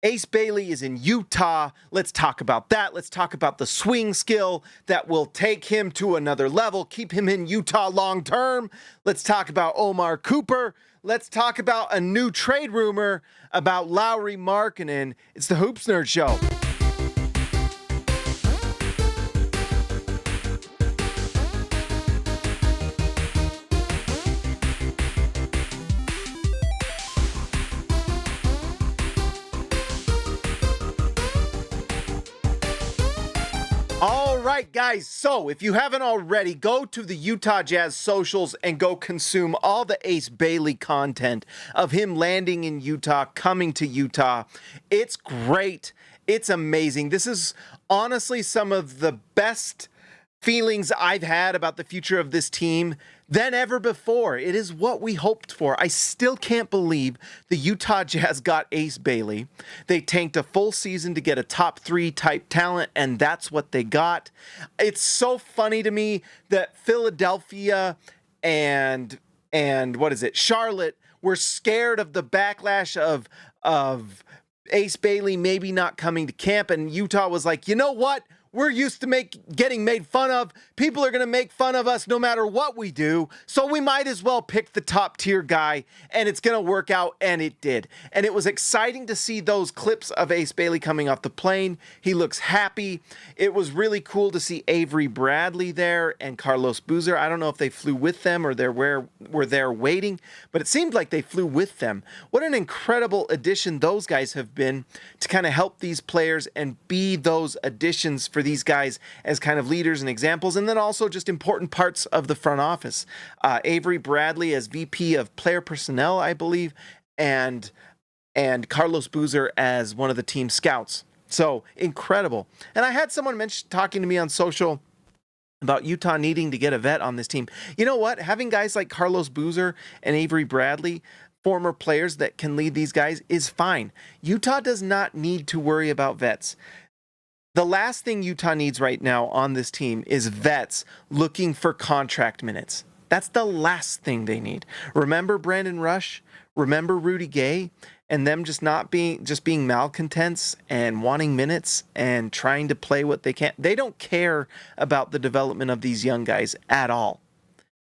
Ace Bailey is in Utah. Let's talk about that. Let's talk about the swing skill that will take him to another level, keep him in Utah long term. Let's talk about Omar Cooper. Let's talk about a new trade rumor about Lauri Markkanen. It's the Hoops Nerd Show. All right, guys, so if you haven't already, go to the Utah Jazz socials and go consume all the Ace Bailey content of him landing in Utah, coming to Utah. It's great. It's amazing. This is honestly some of the best feelings I've had about the future of this team than ever before. It is what we hoped for. I still can't believe the Utah Jazz got Ace Bailey. They tanked a full season to get a top 3 type talent, and that's what they got. It's so funny to me that Philadelphia and Charlotte were scared of the backlash of Ace Bailey maybe not coming to camp, and Utah was like, you know what? We're used to getting made fun of. People are going to make fun of us no matter what we do. So we might as well pick the top tier guy, and it's going to work out, and it did. And it was exciting to see those clips of Ace Bailey coming off the plane. He looks happy. It was really cool to see Avery Bradley there and Carlos Boozer. I don't know if they flew with them or were there waiting, but it seemed like they flew with them. What an incredible addition those guys have been to kind of help these players and be those additions for these guys as kind of leaders and examples, and then also just important parts of the front office. Avery Bradley as VP of Player Personnel, I believe, and Carlos Boozer as one of the team scouts. So incredible. And I had someone talking to me on social about Utah needing to get a vet on this team. You know what? Having guys like Carlos Boozer and Avery Bradley, former players that can lead these guys, is fine. Utah does not need to worry about vets. The last thing Utah needs right now on this team is vets looking for contract minutes. That's the last thing they need. Remember Brandon Rush? Remember Rudy Gay? And them just being malcontents and wanting minutes and trying to play what they can. They don't care about the development of these young guys at all.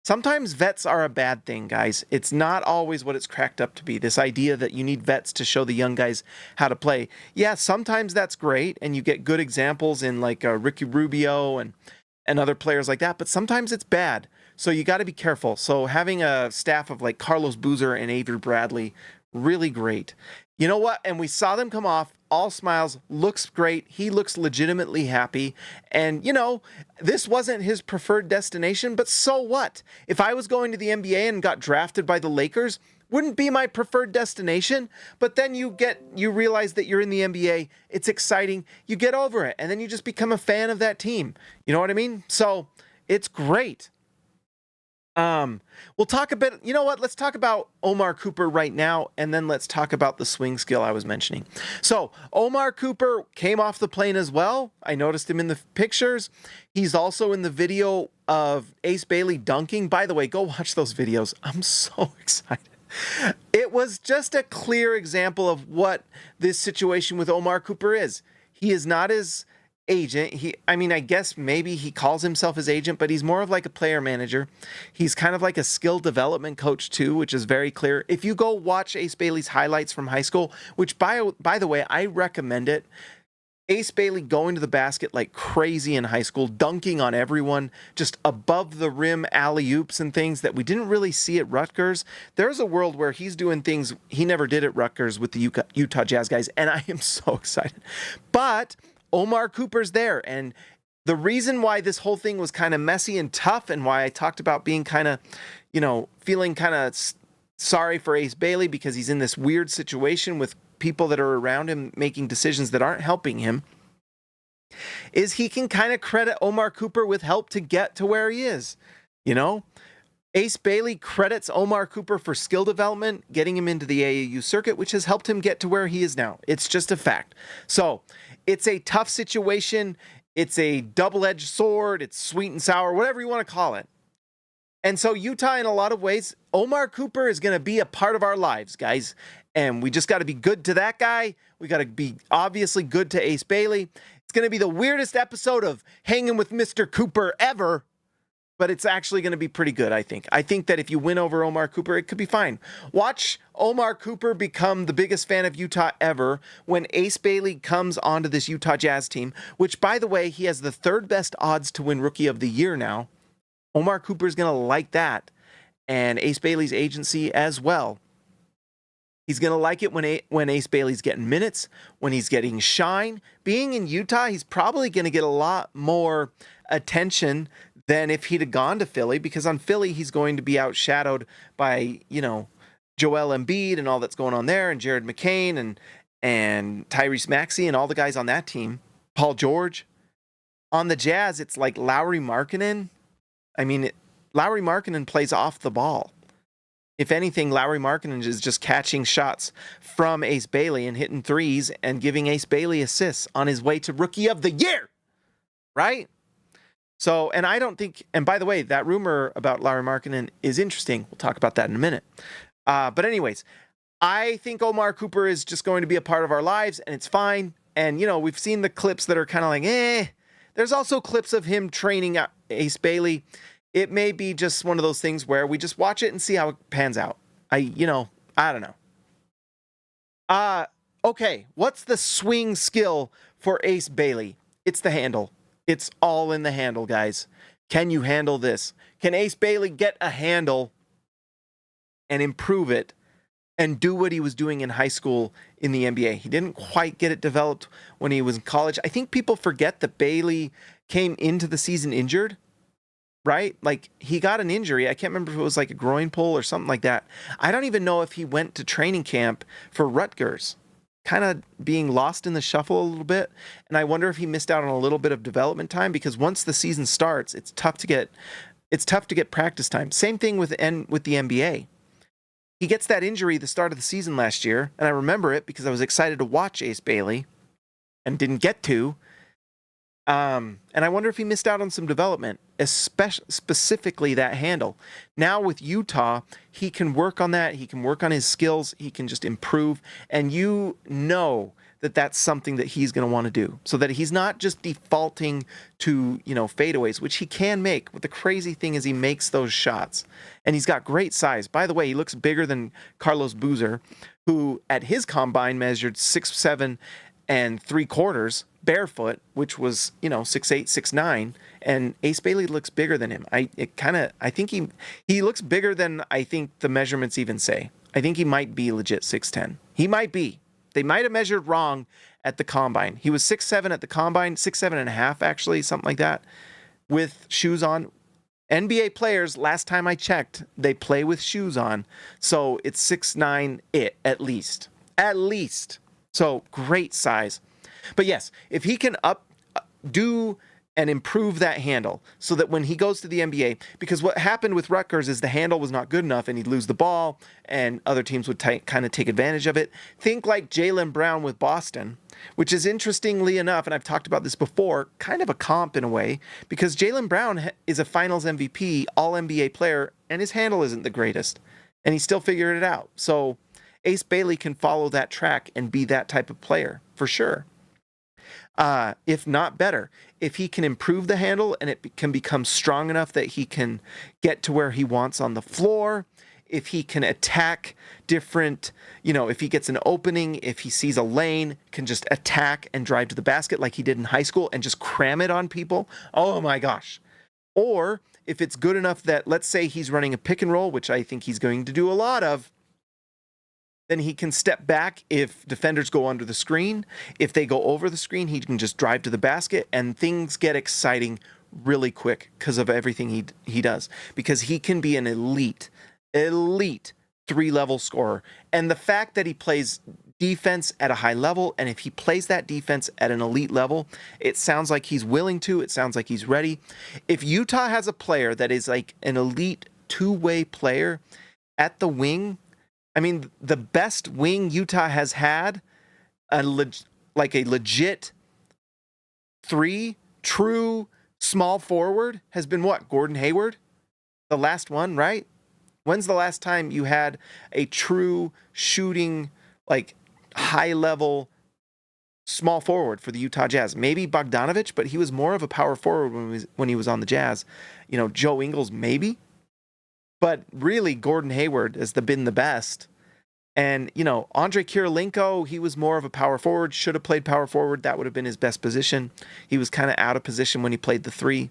Sometimes vets are a bad thing, guys. It's not always what it's cracked up to be. This idea that you need vets to show the young guys how to play. Yeah, sometimes that's great, and you get good examples in like Ricky Rubio and other players like that, but sometimes it's bad. So you got to be careful. So having a staff of like Carlos Boozer and Avery Bradley, really great. You know what? And we saw them come off, all smiles, looks great. He looks legitimately happy. And, you know, this wasn't his preferred destination, but so what? If I was going to the NBA and got drafted by the Lakers, wouldn't be my preferred destination. But then you realize that you're in the NBA. It's exciting. You get over it. And then you just become a fan of that team. You know what I mean? So it's great. We'll talk a bit, you know what, let's talk about Omar Cooper right now, and then let's talk about the swing skill I was mentioning. So, Omar Cooper came off the plane as well. I noticed him in the pictures. He's also in the video of Ace Bailey dunking. By the way, go watch those videos. I'm so excited. It was just a clear example of what this situation with Omar Cooper is. He is not his agent. I guess maybe he calls himself his agent, but he's more of like a player manager. He's kind of like a skill development coach too, which is very clear. If you go watch Ace Bailey's highlights from high school, which by the way, I recommend it. Ace Bailey going to the basket like crazy in high school, dunking on everyone, just above the rim alley-oops and things that we didn't really see at Rutgers. There's a world where he's doing things he never did at Rutgers with the Utah Jazz guys, and I am so excited. But Omar Cooper's there, and the reason why this whole thing was kind of messy and tough, and why I talked about being kind of, feeling kind of sorry for Ace Bailey because he's in this weird situation with people that are around him making decisions that aren't helping him, is he can kind of credit Omar Cooper with help to get to where he is. Ace Bailey credits Omar Cooper for skill development, getting him into the AAU circuit, which has helped him get to where he is now. It's just a fact. So it's a tough situation. It's a double-edged sword. It's sweet and sour, whatever you want to call it. And so Utah, in a lot of ways, Omar Cooper is going to be a part of our lives, guys. And we just got to be good to that guy. We got to be obviously good to Ace Bailey. It's going to be the weirdest episode of Hanging with Mr. Cooper ever, but it's actually going to be pretty good, I think. I think that if you win over Omar Cooper, it could be fine. Watch Omar Cooper become the biggest fan of Utah ever when Ace Bailey comes onto this Utah Jazz team, which, by the way, he has the third best odds to win Rookie of the Year now. Omar Cooper's going to like that, and Ace Bailey's agency as well. He's going to like it when Ace Bailey's getting minutes, when he's getting shine. Being in Utah, he's probably going to get a lot more attention than if he'd have gone to Philly, because on Philly, he's going to be outshadowed by, Joel Embiid and all that's going on there, and Jared McCain and Tyrese Maxey and all the guys on that team, Paul George. On the Jazz, it's like Lauri Markkanen. Lauri Markkanen plays off the ball. If anything, Lauri Markkanen is just catching shots from Ace Bailey and hitting threes and giving Ace Bailey assists on his way to Rookie of the Year, right? So, and I don't think, and by the way, that rumor about Lauri Markkanen is interesting. We'll talk about that in a minute. But anyways, I think Omar Cooper is just going to be a part of our lives, and it's fine. And, we've seen the clips that are kind of like, There's also clips of him training Ace Bailey. It may be just one of those things where we just watch it and see how it pans out. I don't know. Okay, what's the swing skill for Ace Bailey? It's the handle. It's all in the handle, guys. Can you handle this? Can Ace Bailey get a handle and improve it and do what he was doing in high school in the NBA? He didn't quite get it developed when he was in college. I think people forget that Bailey came into the season injured, right? Like, he got an injury. I can't remember if it was like a groin pull or something like that. I don't even know if he went to training camp for Rutgers, kind of being lost in the shuffle a little bit. And I wonder if he missed out on a little bit of development time, because once the season starts, it's tough to get practice time. Same thing with the NBA. He gets that injury the start of the season last year, and I remember it because I was excited to watch Ace Bailey and didn't get to. And I wonder if he missed out on some development, specifically that handle. Now with Utah, he can work on that. He can work on his skills. He can just improve. And that that's something that he's going to want to do, so that he's not just defaulting to, fadeaways, which he can make. But the crazy thing is he makes those shots, and he's got great size. By the way, he looks bigger than Carlos Boozer, who at his combine measured 6'7" and 3/4 barefoot, which was, 6'8", 6'9", and Ace Bailey looks bigger than him. I think he looks bigger than I think the measurements even say. I think he might be legit 6'10". He might be. They might have measured wrong at the combine. He was 6'7" at the combine, 6'7.5" actually, something like that, with shoes on. NBA players, last time I checked, they play with shoes on, so it's 6'9" at least. At least. So great size. But yes, if he can do and improve that handle so that when he goes to the NBA, because what happened with Rutgers is the handle was not good enough and he'd lose the ball and other teams would kind of take advantage of it. Think like Jaylen Brown with Boston, which is, interestingly enough, and I've talked about this before, kind of a comp in a way, because Jaylen Brown is a finals MVP, all NBA player, and his handle isn't the greatest, and he still figured it out. So Ace Bailey can follow that track and be that type of player for sure. If not better, if he can improve the handle and it can become strong enough that he can get to where he wants on the floor, if he can attack different, if he gets an opening, if he sees a lane, can just attack and drive to the basket like he did in high school and just cram it on people. Oh my gosh. Or if it's good enough that, let's say he's running a pick and roll, which I think he's going to do a lot of, then he can step back if defenders go under the screen. If they go over the screen, he can just drive to the basket, and things get exciting really quick because of everything he does. Because he can be an elite 3-level scorer. And the fact that he plays defense at a high level, and if he plays that defense at an elite level, it sounds like he's willing to. It sounds like he's ready. If Utah has a player that is like an elite two-way player at the wing, the best wing Utah has had, a legit 3 true small forward, has been what? Gordon Hayward? The last one, right? When's the last time you had a true shooting, high level small forward for the Utah Jazz. Maybe Bogdanovich, but he was more of a power forward when he was on the Jazz. You know, Joe Ingles, maybe. But really, Gordon Hayward has been the best. And, you know, Andre Kirilenko, he was more of a power forward, should have played power forward. That would have been his best position. He was kind of out of position when he played the 3. It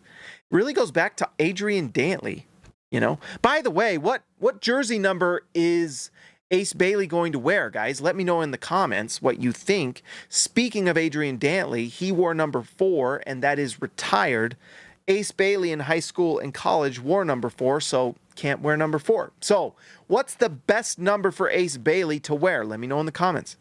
really goes back to Adrian Dantley, you know. By the way, what jersey number is Ace Bailey going to wear, guys? Let me know in the comments what you think. Speaking of Adrian Dantley, he wore number 4, and that is retired. Ace Bailey in high school and college wore number 4, so can't wear number 4. So, what's the best number for Ace Bailey to wear? Let me know in the comments.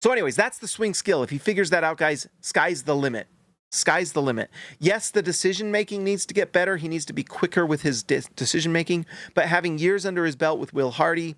So anyways, that's the swing skill. If he figures that out, guys, sky's the limit. Sky's the limit. Yes, the decision-making needs to get better. He needs to be quicker with his decision-making, but having years under his belt with Will Hardy,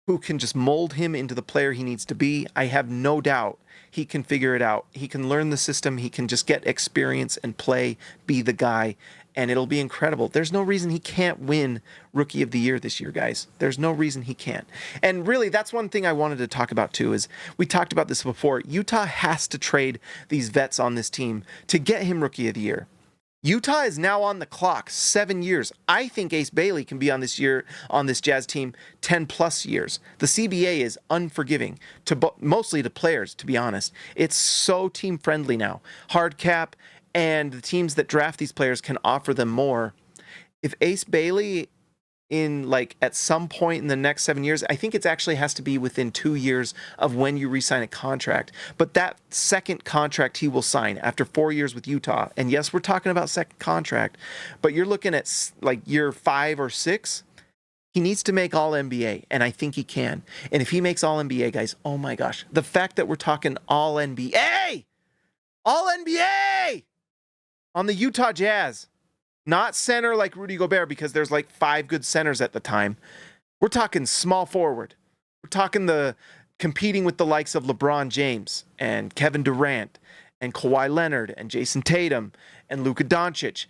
who can just mold him into the player he needs to be, I have no doubt he can figure it out. He can learn the system. He can just get experience and play, be the guy, and it'll be incredible. There's no reason he can't win Rookie of the Year this year, guys. There's no reason he can't. And really, that's one thing I wanted to talk about too, is we talked about this before. Utah has to trade these vets on this team to get him Rookie of the Year. Utah is now on the clock, 7 years. I think Ace Bailey can be on this Jazz team 10 plus years. The CBA is unforgiving mostly to players, to be honest. It's so team friendly now. Hard cap, and the teams that draft these players can offer them more. If Ace Bailey at some point in the next 7 years, I think it actually has to be within 2 years of when you re-sign a contract. But that second contract he will sign after 4 years with Utah. And yes, we're talking about second contract, but you're looking at like year 5 or 6. He needs to make All NBA, and I think he can. And if he makes All NBA, guys, oh my gosh, the fact that we're talking All NBA, All NBA on the Utah Jazz. Not center like Rudy Gobert, because there's like 5 good centers at the time. We're talking small forward. We're talking competing with the likes of LeBron James and Kevin Durant and Kawhi Leonard and Jason Tatum and Luka Doncic.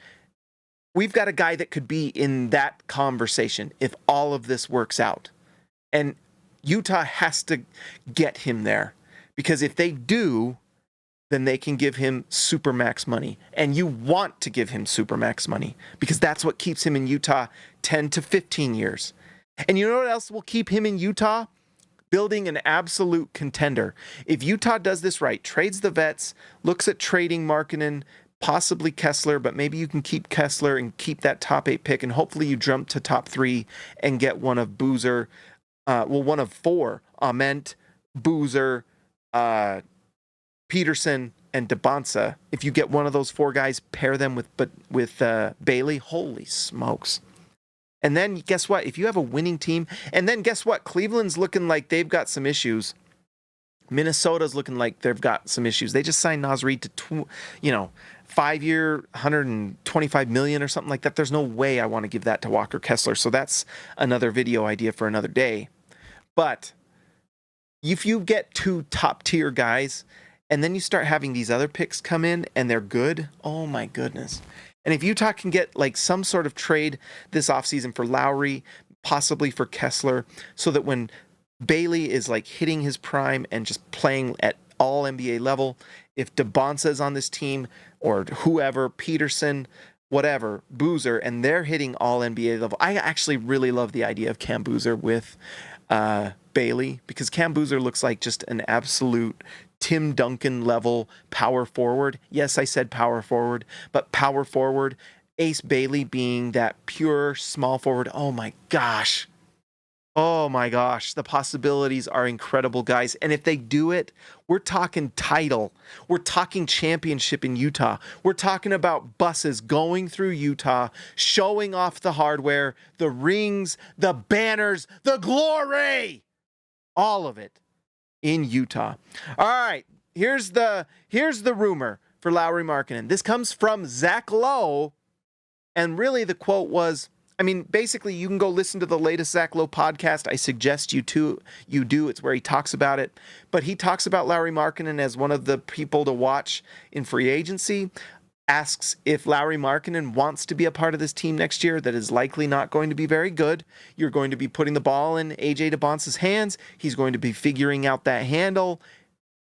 We've got a guy that could be in that conversation if all of this works out. And Utah has to get him there, because if they do, then they can give him supermax money. And you want to give him supermax money, because that's what keeps him in Utah 10 to 15 years. And you know what else will keep him in Utah? Building an absolute contender. If Utah does this right, trades the vets, looks at trading Markkanen, possibly Kessler, but maybe you can keep Kessler and keep that top 8 pick, and hopefully you jump to top 3 and get one of Boozer, one of 4, Ament, Boozer, Peterson, and DeBonsa. If you get one of those 4 guys, pair them with Bailey, holy smokes. And then guess what? If you have a winning team, and then guess what? Cleveland's looking like they've got some issues. Minnesota's looking like they've got some issues. They just signed Naz Reid to 5-year, $125 million or something like that. There's no way I want to give that to Walker Kessler. So that's another video idea for another day. But if you get 2 top tier guys, and then you start having these other picks come in and they're good, oh my goodness. And if Utah can get like some sort of trade this offseason for Lauri, possibly for Kessler, so that when Bailey is like hitting his prime and just playing at all NBA level, if DeBonsa is on this team, or whoever, Peterson, whatever, Boozer, and they're hitting all NBA level. I actually really love the idea of Cam Boozer with Bailey, because Cam Boozer looks like just an absolute Tim Duncan level power forward. Yes, I said power forward, but power forward. Ace Bailey being that pure small forward. Oh my gosh. Oh my gosh. The possibilities are incredible, guys. And if they do it, we're talking title. We're talking championship in Utah. We're talking about buses going through Utah, showing off the hardware, the rings, the banners, the glory. All of it in Utah. All right, here's the rumor for Lauri Markkanen. This comes from Zach Lowe, and really the quote was, basically you can go listen to the latest Zach Lowe podcast. I suggest you do. It's where he talks about it. But he talks about Lauri Markkanen as one of the people to watch in free agency. Asks if Lauri Markkanen wants to be a part of this team next year that is likely not going to be very good. You're going to be putting the ball in A.J. DeBonsa's hands. He's going to be figuring out that handle.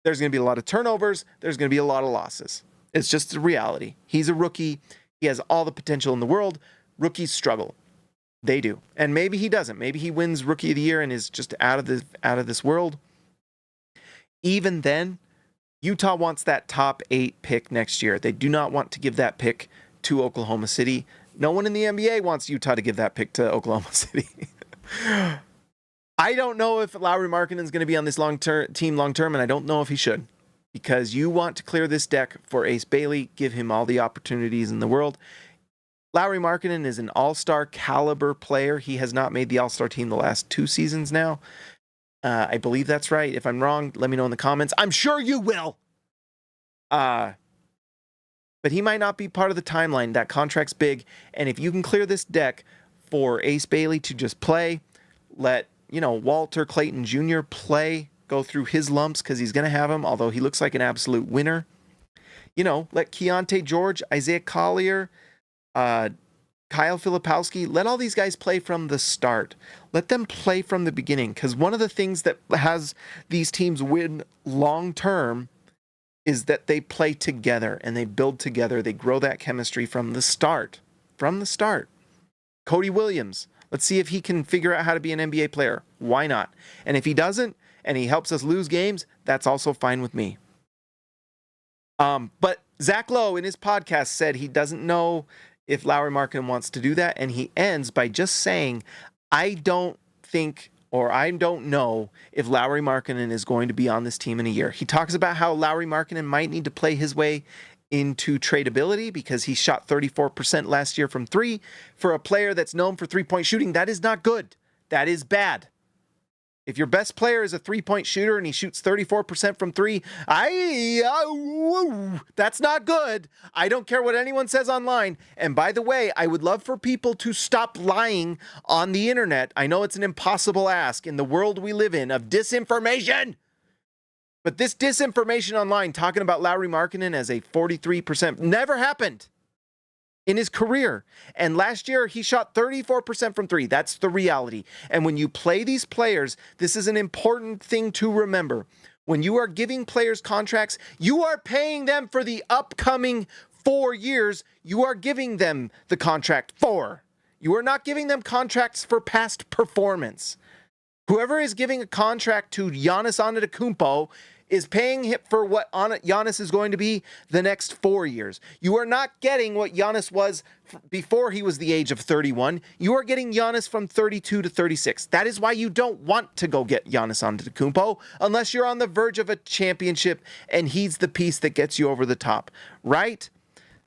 There's going to be a lot of turnovers. There's going to be a lot of losses. It's just the reality. He's a rookie. He has all the potential in the world. Rookies struggle. They do. And maybe he doesn't. Maybe he wins Rookie of the Year and is just out of this world. Even then, Utah wants that top 8 pick next year. They do not want to give that pick to Oklahoma City. No one in the NBA wants Utah to give that pick to Oklahoma City. I don't know if Lauri Markkanen is going to be on this team long term, and I don't know if he should, because you want to clear this deck for Ace Bailey, give him all the opportunities in the world. Lauri Markkanen is an all-star caliber player. He has not made the all-star team the last 2 seasons now. I believe that's right. If I'm wrong, let me know in the comments. I'm sure you will. But he might not be part of the timeline. That contract's big. And if you can clear this deck for Ace Bailey to just play, let, Walter Clayton Jr. play, go through his lumps because he's going to have them, although he looks like an absolute winner. Let Keontae George, Isaiah Collier, Kyle Filipowski, let all these guys play from the start. Let them play from the beginning, because one of the things that has these teams win long term is that they play together and they build together. They grow that chemistry from the start. From the start. Cody Williams, let's see if he can figure out how to be an NBA player. Why not? And if he doesn't, and he helps us lose games, that's also fine with me. But Zach Lowe in his podcast said he doesn't know if Lauri Markkanen wants to do that, and he ends by just saying, I don't know if Lauri Markkanen is going to be on this team in a year. He talks about how Lauri Markkanen might need to play his way into tradability because he shot 34% last year from 3. For a player that's known for 3-point shooting, that is not good. That is bad. If your best player is a 3-point shooter and he shoots 34% from 3, that's not good. I don't care what anyone says online. And by the way, I would love for people to stop lying on the internet. I know it's an impossible ask in the world we live in of disinformation. But this disinformation online talking about Lauri Markkanen as a 43% never happened in his career. And last year, he shot 34% from 3. That's the reality. And when you play these players, this is an important thing to remember. When you are giving players contracts, you are paying them for the upcoming 4 years. You are giving them the contract for. You are not giving them contracts for past performance. Whoever is giving a contract to Giannis Antetokounmpo is paying him for what Giannis is going to be the next 4 years. You are not getting what Giannis was before he was the age of 31. You are getting Giannis from 32 to 36. That is why you don't want to go get Giannis Antetokounmpo unless you're on the verge of a championship and he's the piece that gets you over the top, right?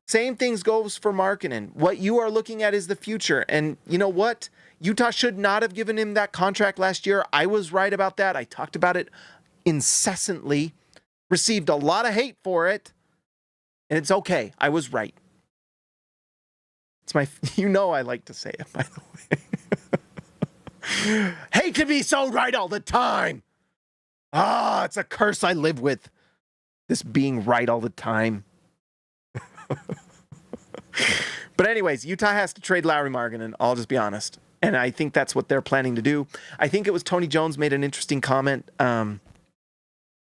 Same things goes for Markkanen. What you are looking at is the future. And you know what? Utah should not have given him that contract last year. I was right about that. I talked about it incessantly, received a lot of hate for it, and it's okay. I was right. It's my, I like to say it, by the way. Hate to be so right all the time. It's a curse I live with. This being right all the time. But anyways, Utah has to trade Lauri Markkanen, I'll just be honest. And I think that's what they're planning to do. I think it was Tony Jones made an interesting comment.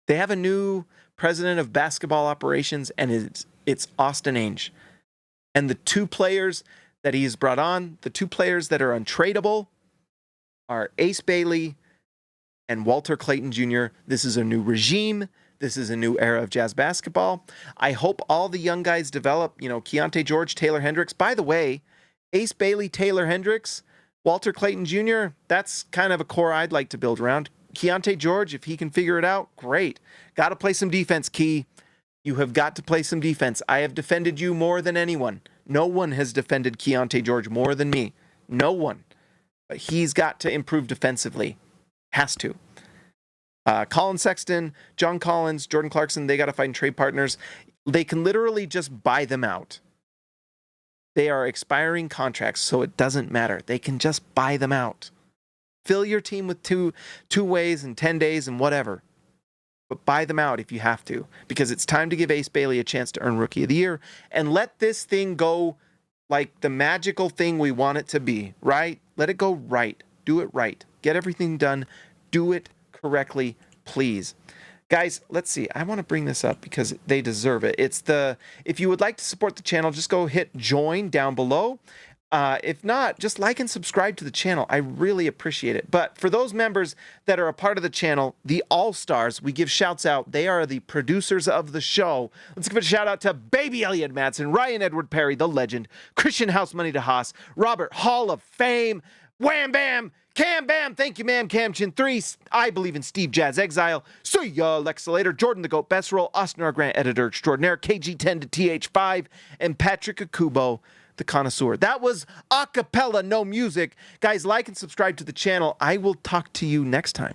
They have a new president of basketball operations, and it's Austin Ainge. And the 2 players that he's brought on, the 2 players that are untradeable, are Ace Bailey and Walter Clayton Jr. This is a new regime. This is a new era of Jazz basketball. I hope all the young guys develop, Keontae George, Taylor Hendricks. By the way, Ace Bailey, Taylor Hendricks, Walter Clayton Jr., that's kind of a core I'd like to build around. Keontae George, if he can figure it out, great. Got to play some defense, Key. You have got to play some defense. I have defended you more than anyone. No one has defended Keontae George more than me. No one. But he's got to improve defensively. Has to. Colin Sexton, John Collins, Jordan Clarkson, they got to find trade partners. They can literally just buy them out. They are expiring contracts, so it doesn't matter. They can just buy them out. Fill your team with two ways and 10 days and whatever. But buy them out if you have to, because it's time to give Ace Bailey a chance to earn Rookie of the Year and let this thing go like the magical thing we want it to be, right? Let it go right. Do it right. Get everything done. Do it correctly, please. Guys, let's see. I want to bring this up because they deserve it. If you would like to support the channel, just go hit join down below. If not, just like and subscribe to the channel. I really appreciate it. But for those members that are a part of the channel, the All-Stars, we give shouts out. They are the producers of the show. Let's give a shout out to Baby Elliot Madsen, Ryan Edward Perry, the legend, Christian House Money to Haas, Robert Hall of Fame, Wham Bam, Cam Bam, thank you, ma'am, Cam Chin 3, I believe in Steve Jazz Exile, See ya, Lex Later, Jordan the Goat Best Roll, Austin R. Grant, Editor Extraordinaire, KG10 to TH5, and Patrick Akubo, the Connoisseur. That was a cappella, no music. Guys, like and subscribe to the channel. I will talk to you next time.